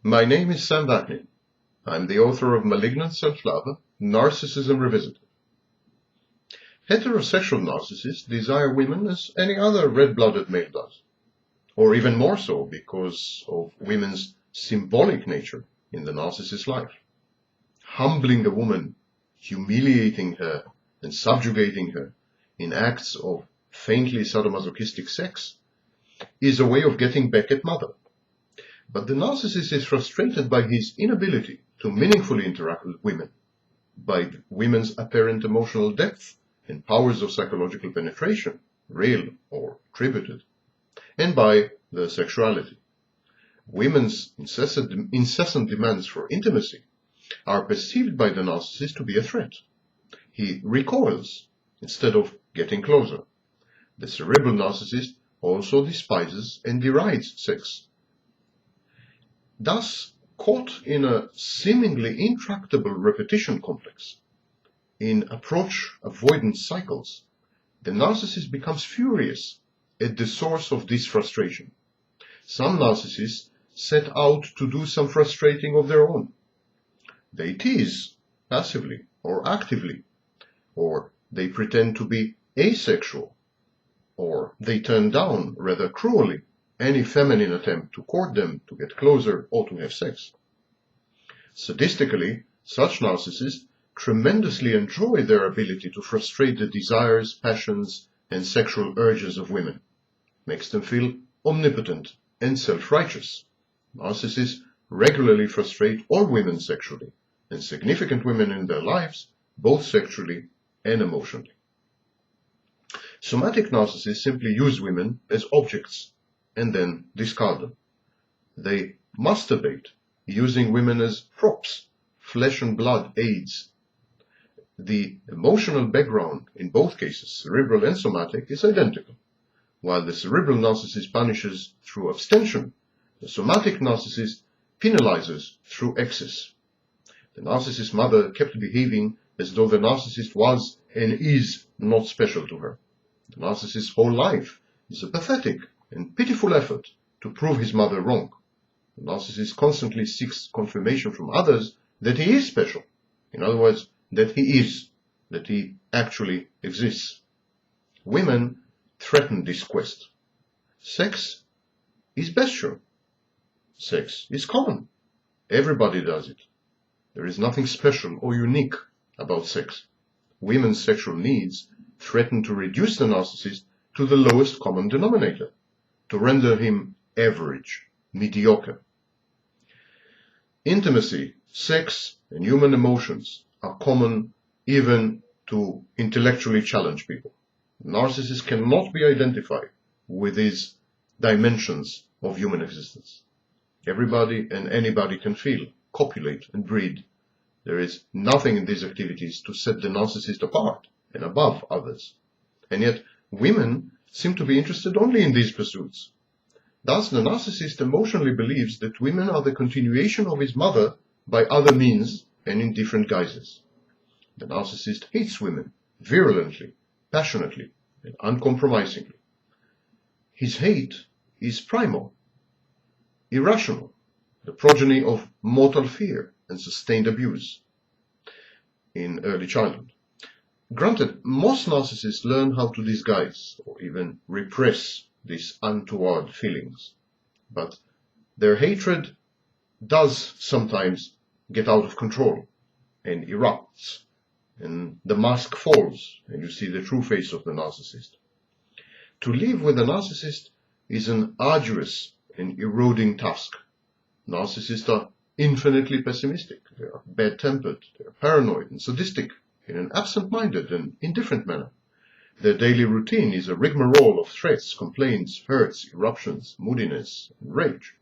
My name is Sam Vaknin. I'm the author of Malignant Self-Love, Narcissism Revisited. Heterosexual narcissists desire women as any other red-blooded male does, or even more so because of women's symbolic nature in the narcissist's life. Humbling a woman, humiliating her, and subjugating her in acts of faintly sadomasochistic sex is a way of getting back at mother. But the narcissist is frustrated by his inability to meaningfully interact with women, by women's apparent emotional depth and powers of psychological penetration, real or attributed, and by their sexuality. Women's incessant demands for intimacy are perceived by the narcissist to be a threat. He recoils instead of getting closer. The cerebral narcissist also despises and derides sex. Thus, caught in a seemingly intractable repetition complex, in approach-avoidance cycles, the narcissist becomes furious at the source of this frustration. Some narcissists set out to do some frustrating of their own. They tease, passively or actively, or they pretend to be asexual, or they turn down, rather cruelly, any feminine attempt to court them, to get closer, or to have sex. Sadistically, such narcissists tremendously enjoy their ability to frustrate the desires, passions, and sexual urges of women. Makes them feel omnipotent and self-righteous. Narcissists regularly frustrate all women sexually, and significant women in their lives, both sexually and emotionally. Somatic narcissists simply use women as objects and then discard them. They masturbate, using women as props, flesh and blood aids. The emotional background in both cases, cerebral and somatic, is identical. While the cerebral narcissist punishes through abstention, the somatic narcissist penalizes through excess. The narcissist's mother kept behaving as though the narcissist was and is not special to her. The narcissist's whole life is a pathetic and pitiful effort to prove his mother wrong. The narcissist constantly seeks confirmation from others that he is special. In other words, that he actually exists. Women threaten this quest. Sex is bestial. Sex is common. Everybody does it. There is nothing special or unique about sex. Women's sexual needs threaten to reduce the narcissist to the lowest common denominator, to render him average, mediocre. Intimacy, sex, and human emotions are common even to intellectually challenged people. Narcissists cannot be identified with these dimensions of human existence. Everybody and anybody can feel, copulate, and breed. There is nothing in these activities to set the narcissist apart and above others. And yet, women seem to be interested only in these pursuits. Thus, the narcissist emotionally believes that women are the continuation of his mother by other means and in different guises. The narcissist hates women virulently, passionately, and uncompromisingly. His hate is primal, irrational, the progeny of mortal fear and sustained abuse in early childhood. Granted, most narcissists learn how to disguise or even repress these untoward feelings, but their hatred does sometimes get out of control and erupts, and the mask falls, and you see the true face of the narcissist. To live with a narcissist is an arduous and eroding task. Narcissists are infinitely pessimistic, they are bad-tempered, they are paranoid and sadistic in an absent-minded and indifferent manner. Their daily routine is a rigmarole of threats, complaints, hurts, eruptions, moodiness, and rage.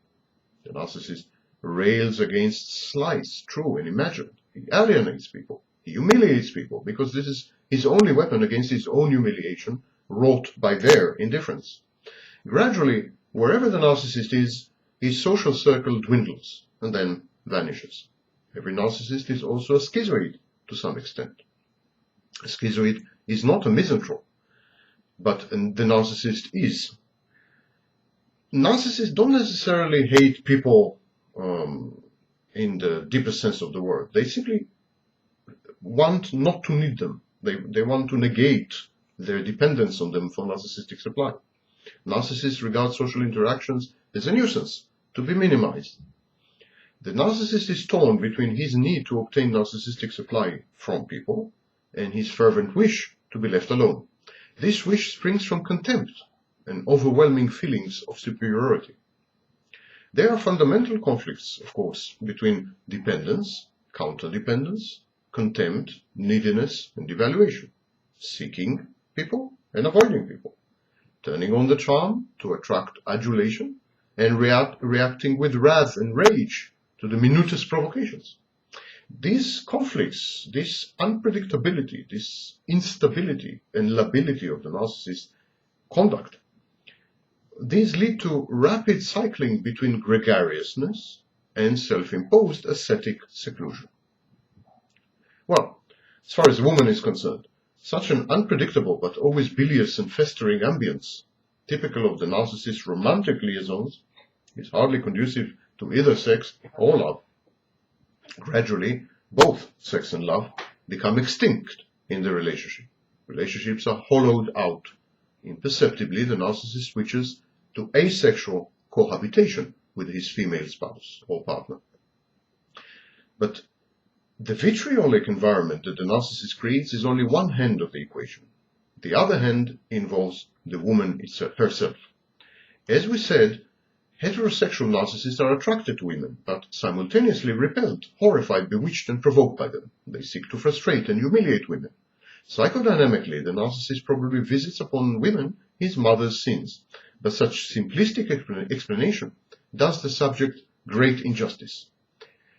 The narcissist rails against slights, true and imagined. He alienates people. He humiliates people because this is his only weapon against his own humiliation wrought by their indifference. Gradually, wherever the narcissist is, his social circle dwindles and then vanishes. Every narcissist is also a schizoid to some extent. A schizoid is not a misanthrope, but the narcissist is. Narcissists don't necessarily hate people in the deepest sense of the word. They simply want not to need them. They want to negate their dependence on them for narcissistic supply. Narcissists regard social interactions as a nuisance, to be minimized. The narcissist is torn between his need to obtain narcissistic supply from people and his fervent wish to be left alone. This wish springs from contempt and overwhelming feelings of superiority. There are fundamental conflicts, of course, between dependence, counterdependence, contempt, neediness, and devaluation, seeking people and avoiding people, turning on the charm to attract adulation, and reacting with wrath and rage to the minutest provocations. These conflicts, this unpredictability, this instability and lability of the narcissist's conduct, these lead to rapid cycling between gregariousness and self-imposed ascetic seclusion. Well, as far as the woman is concerned, such an unpredictable but always bilious and festering ambience, typical of the narcissist's romantic liaisons, is hardly conducive to either sex or love. Gradually, both sex and love become extinct in the relationship. Relationships are hollowed out. Imperceptibly, the narcissist switches to asexual cohabitation with his female spouse or partner. But the vitriolic environment that the narcissist creates is only one hand of the equation. The other hand involves the woman herself. As we said, heterosexual narcissists are attracted to women, but simultaneously repelled, horrified, bewitched, and provoked by them. They seek to frustrate and humiliate women. Psychodynamically, the narcissist probably visits upon women his mother's sins, but such simplistic explanation does the subject great injustice.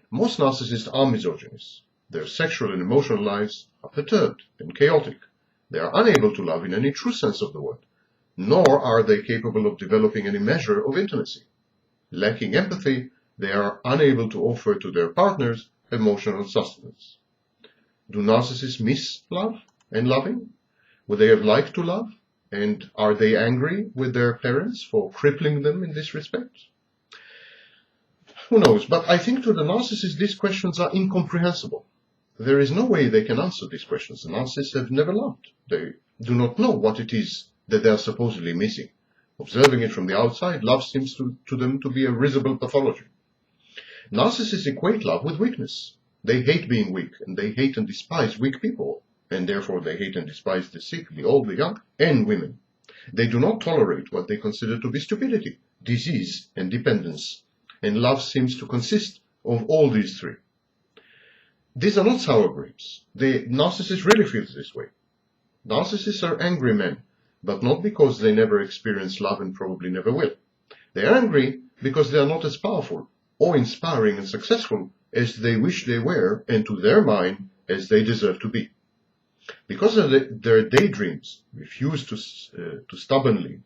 Most narcissists are misogynists. Their sexual and emotional lives are perturbed and chaotic. They are unable to love in any true sense of the word, nor are they capable of developing any measure of intimacy. Lacking empathy, they are unable to offer to their partners emotional sustenance. Do narcissists miss love and loving? Would they have liked to love? And are they angry with their parents for crippling them in this respect? Who knows? But I think to the narcissist these questions are incomprehensible. There is no way they can answer these questions. The narcissists have never loved. They do not know what it is that they are supposedly missing. Observing it from the outside, love seems to them to be a risible pathology. Narcissists equate love with weakness. They hate being weak, and they hate and despise weak people, and therefore they hate and despise the sick, the old, the young, and women. They do not tolerate what they consider to be stupidity, disease, and dependence, and love seems to consist of all these three. These are not sour grapes. The narcissist really feels this way. Narcissists are angry men, but not because they never experience love and probably never will. They are angry because they are not as powerful or inspiring and successful as they wish they were, and to their mind, as they deserve to be. Because their daydreams refuse to stubbornly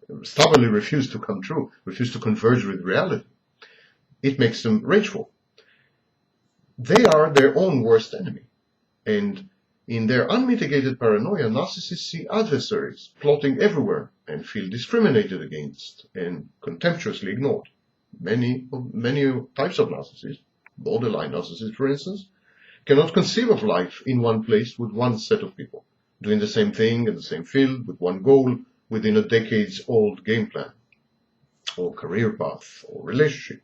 refuse to come true, refuse to converge with reality, it makes them rageful. They are their own worst enemy, and in their unmitigated paranoia, narcissists see adversaries plotting everywhere and feel discriminated against and contemptuously ignored. Many types of narcissists, borderline narcissists for instance, cannot conceive of life in one place with one set of people, doing the same thing in the same field with one goal within a decades-old game plan, or career path, or relationship.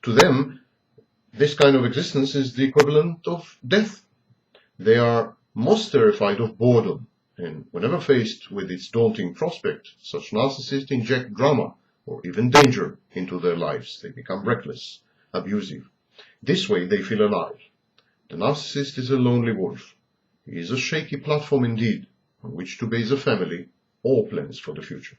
To them, this kind of existence is the equivalent of death. They are most terrified of boredom, and whenever faced with its daunting prospect, such narcissists inject drama or even danger into their lives. They become reckless, abusive. This way they feel alive. The narcissist is a lonely wolf. He is a shaky platform indeed, on which to base a family or plans for the future.